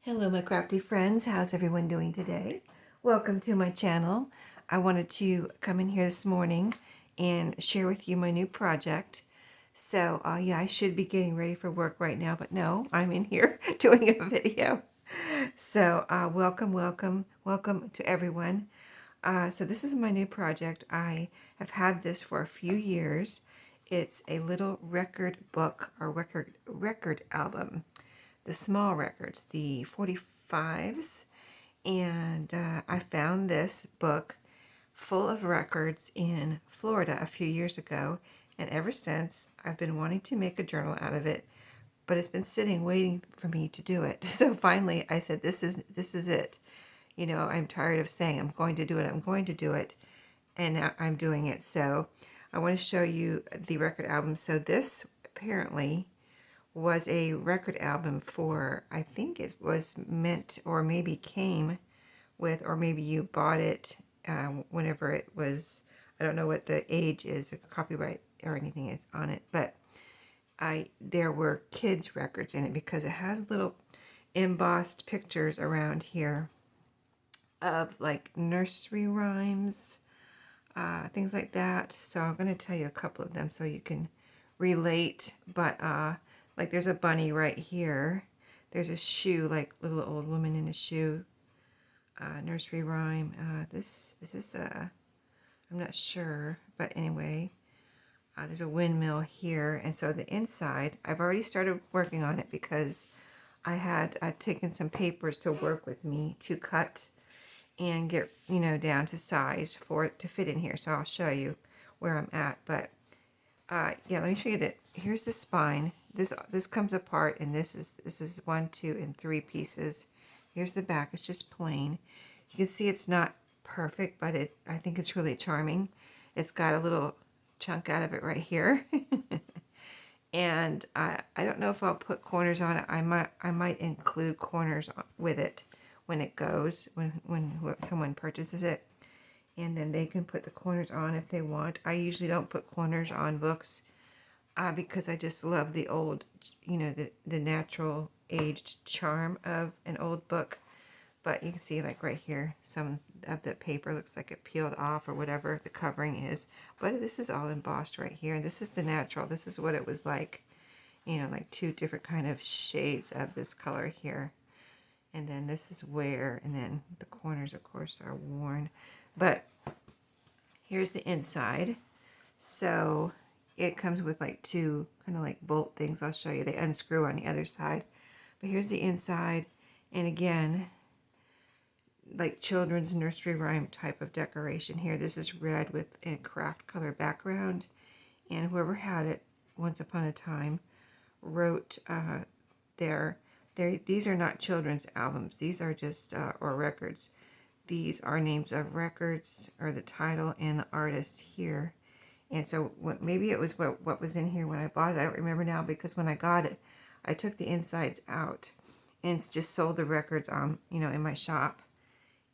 Hello, my crafty friends. How's everyone doing today? Welcome to my channel. I wanted to come in here this morning and share with you my new project. So, yeah, I should be getting ready for work right now, but no, I'm in here doing a video. So, welcome to everyone. So this is my new project. I have had this for a few years. It's a little record book or record album, the small records, the 45s. And I found this book full of records in Florida a few years ago. And ever since, I've been wanting to make a journal out of it, but it's been sitting waiting for me to do it. So finally, I said, this is it. You know, I'm tired of saying I'm going to do it, I'm going to do it, and now I'm doing it. So I want to show you the record album. So this apparently was a record album for, I think it was meant, or maybe came with, or maybe you bought it whenever it was, I don't know what the age is, copyright or anything is on it, but there were kids records in it because it has little embossed pictures around here of like nursery rhymes, things like that. So I'm going to tell you a couple of them so you can relate. But like there's a bunny right here. There's a shoe, like little old woman in a shoe. Nursery rhyme. This is this I'm not sure, but anyway, there's a windmill here, and so the inside, I've already started working on it because I had taken some papers to work with me to cut and get, you know, down to size for it to fit in here. So I'll show you where I'm at. But yeah, let me show you that. Here's the spine. This comes apart, and this is 1, 2, and 3 pieces. Here's the back. It's just plain. You can see it's not perfect, but I think it's really charming. It's got a little chunk out of it right here. And I don't know if I'll put corners on it. I might include corners with it when it goes, when someone purchases it, and then they can put the corners on if they want. I usually don't put corners on books because I just love the old, you know, the natural aged charm of an old book. But you can see, like right here, some of the paper looks like it peeled off or whatever the covering is. But this is all embossed right here. This is the natural. This is what it was like, you know, like 2 different kind of shades of this color here. And then this is where, and then the corners, of course, are worn. But here's the inside. So it comes with like 2 kind of like bolt things. I'll show you. They unscrew on the other side. But here's the inside. And again, like children's nursery rhyme type of decoration here. This is red with a craft color background. And whoever had it once upon a time wrote these are not children's albums. These are just, or records. These are names of records, or the title and the artist here. And so maybe it was what was in here when I bought it. I don't remember now, because when I got it, I took the insides out and just sold the records you know, in my shop.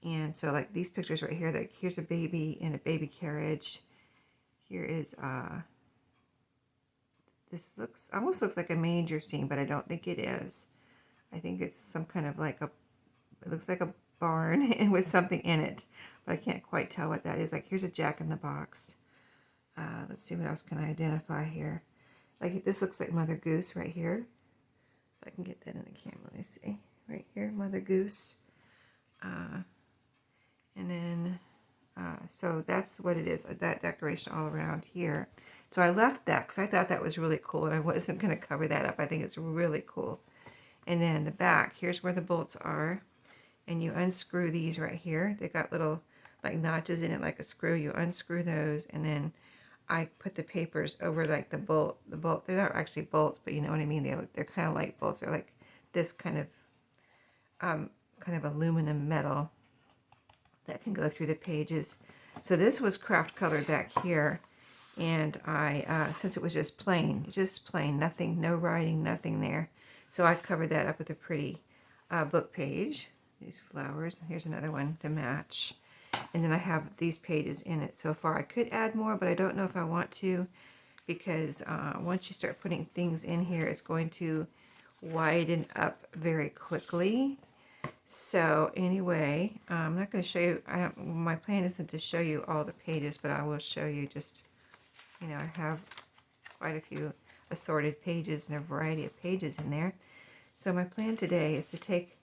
And so like these pictures right here, like here's a baby in a baby carriage. Here is this almost looks like a manger scene, but I don't think it is. I think it's some kind of like it looks like a barn and with something in it, but I can't quite tell what that is. Like here's a Jack in the Box. Let's see, what else can I identify here? Like this looks like Mother Goose right here. If I can get that in the camera, let me see. Right here, Mother Goose. And then, so that's what it is, that decoration all around here. So I left that because I thought that was really cool, and I wasn't going to cover that up. I think it's really cool. And then the back, here's where the bolts are. And you unscrew these right here. They got little like notches in it like a screw. You unscrew those, and then I put the papers over like the bolt. They're not actually bolts, but you know what I mean. They're kind of like bolts. They're like this kind of aluminum metal that can go through the pages. So this was craft colored back here, and I since it was just plain, nothing, no writing, nothing there. So I covered that up with a pretty book page. These flowers. Here's another one to match. And then I have these pages in it so far. I could add more, but I don't know if I want to, because once you start putting things in here, it's going to widen up very quickly. So anyway, I'm not going to show you, my plan isn't to show you all the pages, but I will show you just, I have quite a few assorted pages and a variety of pages in there. So my plan today is to take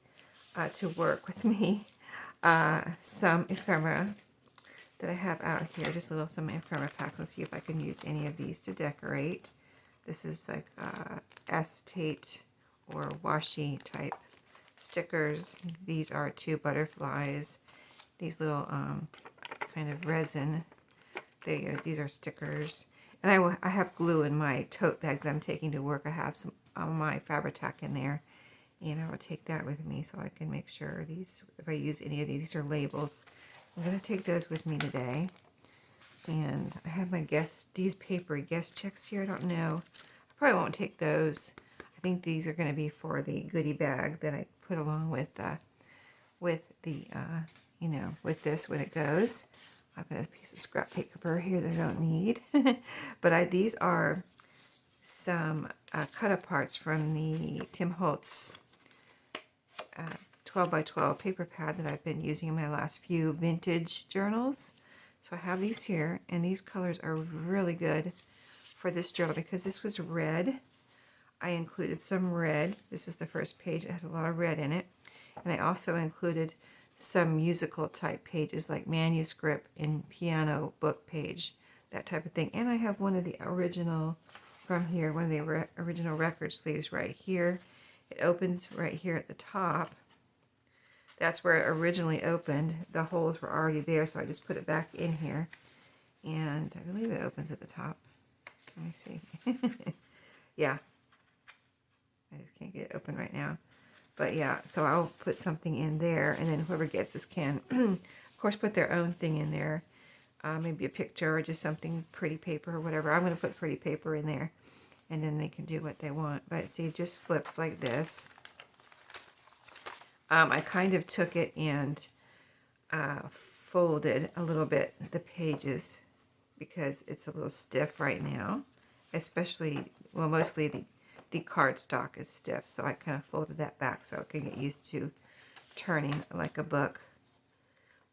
to work with me some ephemera that I have out here, just some ephemera packs, and see if I can use any of these to decorate. This is like acetate or washi type stickers. These are 2 butterflies. These little kind of resin. These are stickers. And I have glue in my tote bag that I'm taking to work. I have some my Fabri-Tac in there. And I will take that with me so I can make sure if I use any of these are labels. I'm going to take those with me today. And I have my these papery guest checks here. I don't know. I probably won't take those. I think these are going to be for the goodie bag that I put along with the, with this when it goes. I've got a piece of scrap paper here that I don't need. But these are some cut aparts from the Tim Holtz 12 by 12 paper pad that I've been using in my last few vintage journals. So I have these here, and these colors are really good for this journal because this was red. I included some red. This is the first page. It has a lot of red in it. And I also included some musical type pages like manuscript and piano book page, that type of thing. And I have one of the original from here, one of the original record sleeves right here. It opens right here at the top. That's where it originally opened. The holes were already there, so I just put it back in here. And I believe it opens at the top. Let me see. Yeah. I just can't get it open right now. But yeah, so I'll put something in there, and then whoever gets this can, of course, put their own thing in there. Maybe a picture or just something, pretty paper or whatever. I'm going to put pretty paper in there, and then they can do what they want. But see, it just flips like this. I kind of took it and folded a little bit the pages because it's a little stiff right now, especially, well, mostly the cardstock is stiff, so I kind of folded that back so I can get used to turning like a book.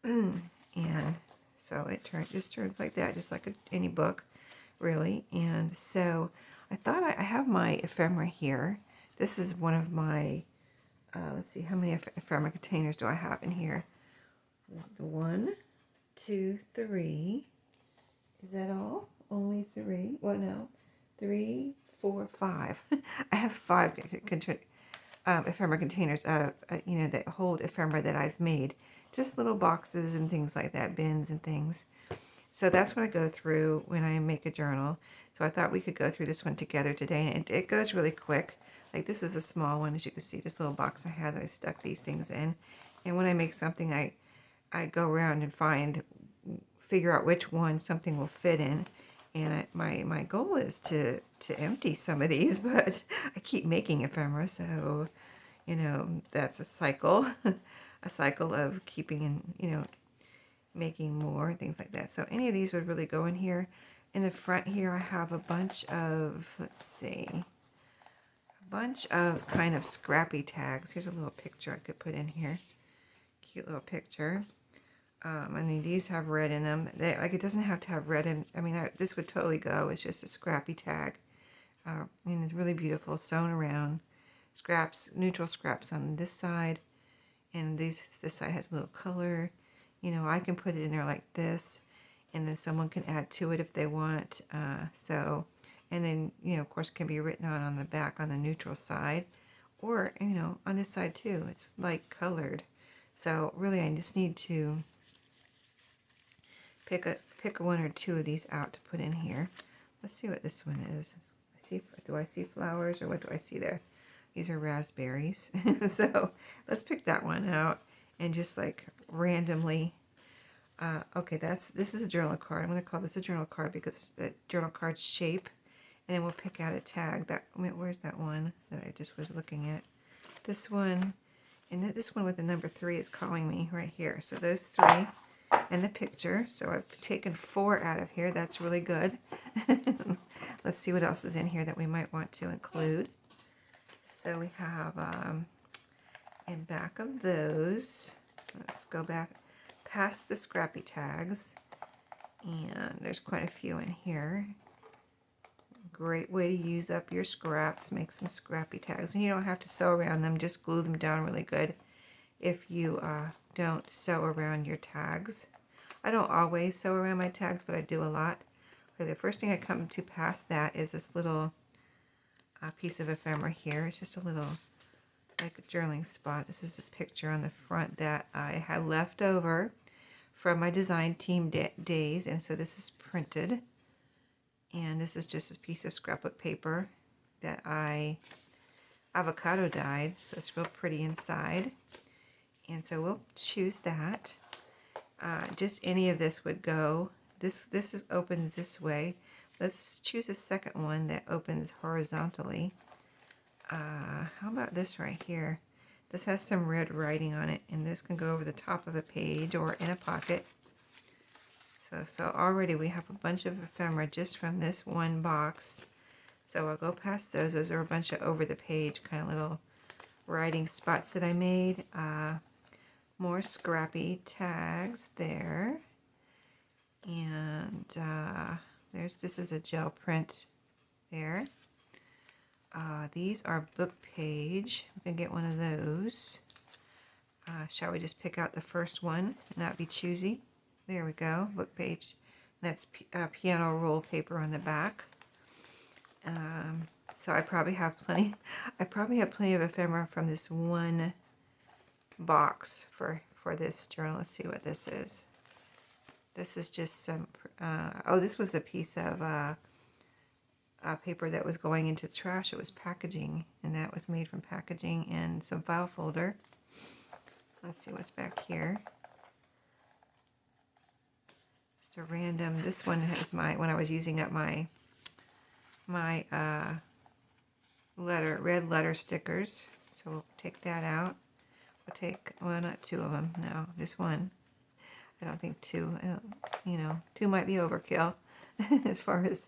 And so it just turns like that, just like any book, really. And so I thought I have my ephemera here. This is one of my, let's see, how many ephemera containers do I have in here? 1, 2, 3. Is that all? Only 3? Well, no. 3, 4, 5. I have 5 ephemera containers out of, that hold ephemera that I've made. Just little boxes and things like that, bins and things. So that's what I go through when I make a journal. So I thought we could go through this one together today. And it goes really quick. Like this is a small one, as you can see, just a little box I had that I stuck these things in. And when I make something, I go around and figure out which one something will fit in. And my goal is to empty some of these, but I keep making ephemera, so, that's a cycle, a cycle of keeping and, making more, things like that. So any of these would really go in here. In the front here, I have a bunch of, let's see, a bunch of kind of scrappy tags. Here's a little picture I could put in here. Cute little picture. I mean, these have red in them. It doesn't have to have red in. I mean, this would totally go. It's just a scrappy tag. And it's really beautiful, sewn around. Scraps, neutral scraps on this side. And this side has a little color. I can put it in there like this. And then someone can add to it if they want. And then, of course, it can be written on the back on the neutral side. Or, on this side too. It's light colored. So really, I just need to pick 1 or 2 of these out to put in here. Let's see what this one is. Do I see flowers or what do I see there? These are raspberries. So let's pick that one out and just like randomly. Okay, this is a journal card. I'm going to call this a journal card because the journal card's shape. And then we'll pick out a tag. Where's that one that I just was looking at? This one. And this one with the number 3 is calling me right here. So those 3 and the picture. So I've taken 4 out of here. That's really good. Let's see what else is in here that we might want to include. So we have And back of those, let's go back past the scrappy tags. And there's quite a few in here. Great way to use up your scraps, make some scrappy tags. And you don't have to sew around them, just glue them down really good if you don't sew around your tags. I don't always sew around my tags, but I do a lot. Okay, the first thing I come to past that is this little piece of ephemera here. It's just a little, like a journaling spot. This is a picture on the front that I had left over from my design team days, and so this is printed. And this is just a piece of scrapbook paper that I avocado dyed, so it's real pretty inside. And so we'll choose that. Just any of this would go. This opens this way. Let's choose a second one that opens horizontally. How about this right here? This has some red writing on it, and this can go over the top of a page or in a pocket. So already we have a bunch of ephemera just from this one box. So I'll go past those. Those are a bunch of over the page kind of little writing spots that I made. More scrappy tags there. And this is a gel print there. These are book page. We can get one of those. Shall we just pick out the first one and not be choosy? There we go, book page. That's piano roll paper on the back. So I probably have plenty. I probably have plenty of ephemera from this one box for this journal. Let's see what this is. This is just some. Oh, this was a piece of paper that was going into the trash. It was packaging, and that was made from packaging and some file folder. Let's see what's back here. Just a random. This one has when I was using up my red letter stickers. So we'll take that out. We'll take, well, not two of them. No, just one. I don't think two. Two might be overkill as far as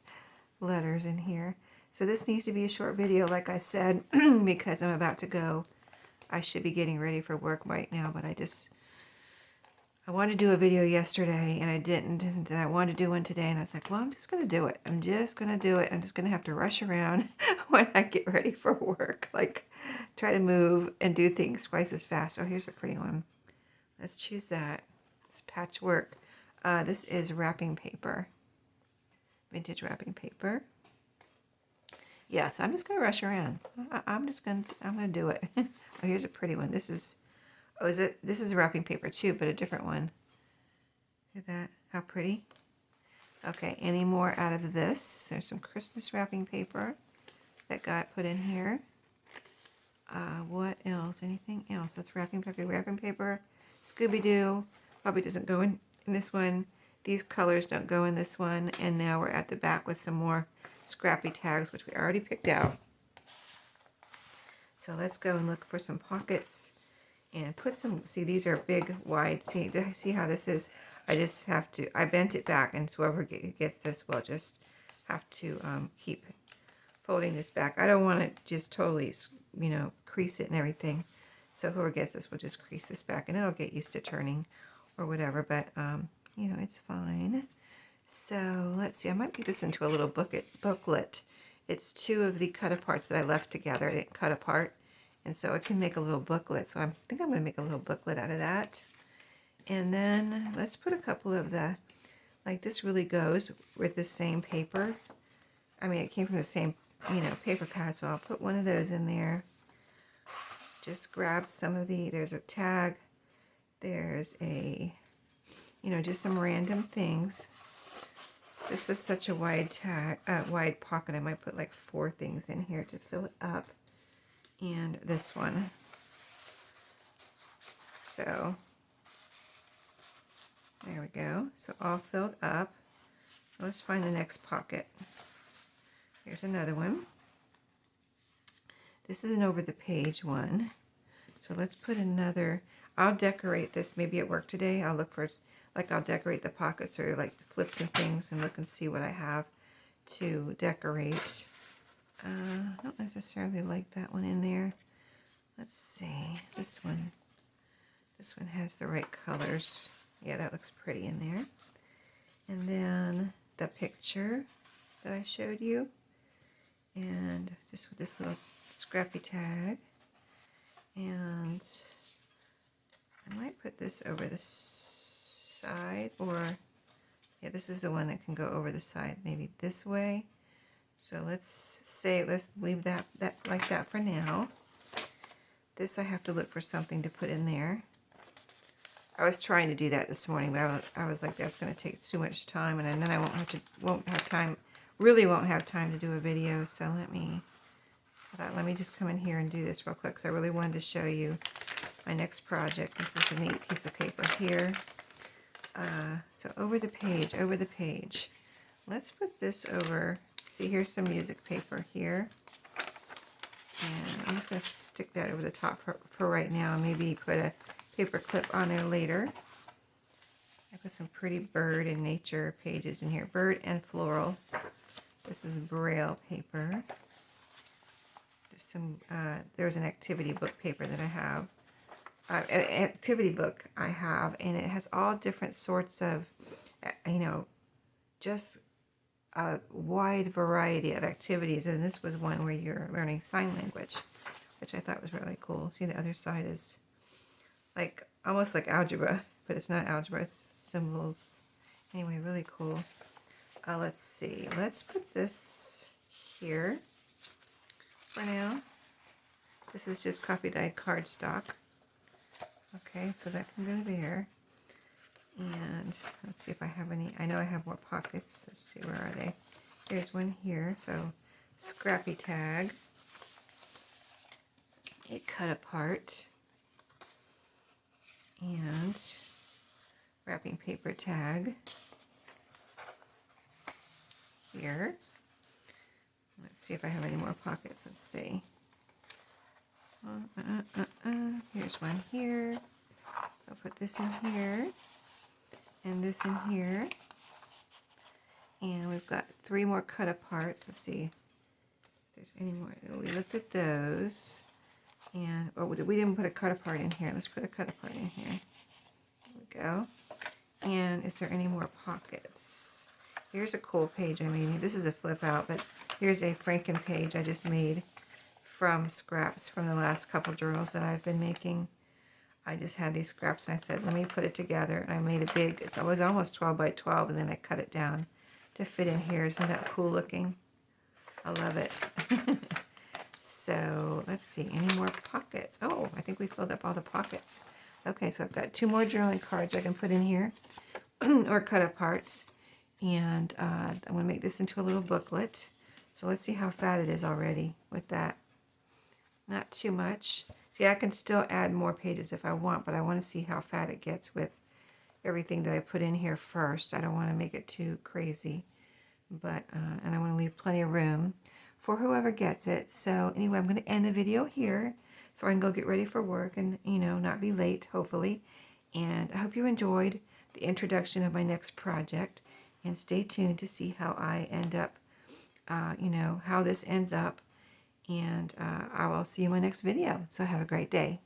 letters in here. So this needs to be a short video, like I said, because I'm about to go. I should be getting ready for work right now, but I wanted to do a video yesterday and I didn't, and I wanted to do one today, and I was like, well, I'm just going to do it. I'm just going to do it. I'm just going to have to rush around when I get ready for work, like try to move and do things twice as fast. Oh, here's a pretty one. Let's choose that. It's patchwork. This is wrapping paper, vintage wrapping paper. Yeah, so I'm just going to rush around. I'm going to do it. Oh, here's a pretty one. This is wrapping paper too, but a different one. Look at that. How pretty. Okay, any more out of this? There's some Christmas wrapping paper that got put in here. What else? Anything else? That's wrapping paper. Scooby-Doo probably doesn't go in this one. These colors don't go in this one. And now we're at the back with some more scrappy tags, which we already picked out. So let's go and look for some pockets and put some, see, these are big, wide, see how this is? I bent it back, and so whoever gets this will just have to keep folding this back. I don't want to just totally, crease it and everything. So whoever gets this will just crease this back, and it'll get used to turning or whatever, but, it's fine. So let's see, I might make this into a little booklet. It's two of the cut-aparts that I left together. I didn't cut apart, and so I can make a little booklet. So I think I'm going to make a little booklet out of that. And then let's put a couple of this really goes with the same paper. I mean, it came from the same, paper pad, so I'll put one of those in there. Just grab some of there's a tag, there's a, just some random things. This is such a wide wide pocket. I might put like 4 things in here to fill it up. And this one. So, there we go. So all filled up. Let's find the next pocket. Here's another one. This is an over the page one. So let's put another, I'll decorate this maybe at work today. I'll look for, I'll decorate the pockets or like the flips and things and look and see what I have to decorate. I don't necessarily like that one in there. Let's see, this one has the right colors. Yeah, that looks pretty in there. And then the picture that I showed you, and just with this little scrappy tag. And I might put this over the side, or yeah, this is the one that can go over the side, maybe this way. So let's leave that like that for now. This I have to look for something to put in there. I was trying to do that this morning, but I was like, that's going to take too much time, and then I won't have time to do a video. So let me just come in here and do this real quick, because I really wanted to show you my next project. This is a neat piece of paper here. So over the page. Let's put this over. See, here's some music paper here. And I'm just going to stick that over the top for right now, and maybe put a paper clip on there later. I put some pretty bird and nature pages in here. Bird and floral. This is Braille paper. There's some, there's an activity book paper that I have. An activity book I have, and it has all different sorts of, just a wide variety of activities. And this was one where you're learning sign language, which I thought was really cool. See, the other side is like almost like algebra, but it's not algebra, it's symbols. Anyway, really cool. Let's see. Let's put this here for now. This is just copy dyed cardstock. Okay, so that can go there. And let's see if I have any. I know I have more pockets. Let's see, where are they? There's one here. So scrappy tag. It cut apart. And wrapping paper tag here. Let's see if I have any more pockets. Let's see. Here's one here. I'll put this in here, and this in here. And we've got 3 more cut aparts. Let's see if there's any more. We looked at those. And we didn't put a cut apart in here. Let's put a cut apart in here. There we go. And is there any more pockets? Here's a cool page I made. This is a flip out, but here's a Franken page I just made from scraps from the last couple journals that I've been making. I just had these scraps, and I said, let me put it together. And I made a big, it was almost 12 by 12, and then I cut it down to fit in here. Isn't that cool looking? I love it. So let's see, any more pockets? Oh, I think we filled up all the pockets. Okay, so I've got 2 more journaling cards I can put in here, or cut aparts. And I'm going to make this into a little booklet. So let's see how fat it is already with that. Not too much. See, I can still add more pages if I want, but I want to see how fat it gets with everything that I put in here first. I don't want to make it too crazy, but and I want to leave plenty of room for whoever gets it. So anyway, I'm going to end the video here so I can go get ready for work and, not be late, hopefully. And I hope you enjoyed the introduction of my next project, and stay tuned to see how I end up, how this ends up. And I will see you in my next video. So have a great day.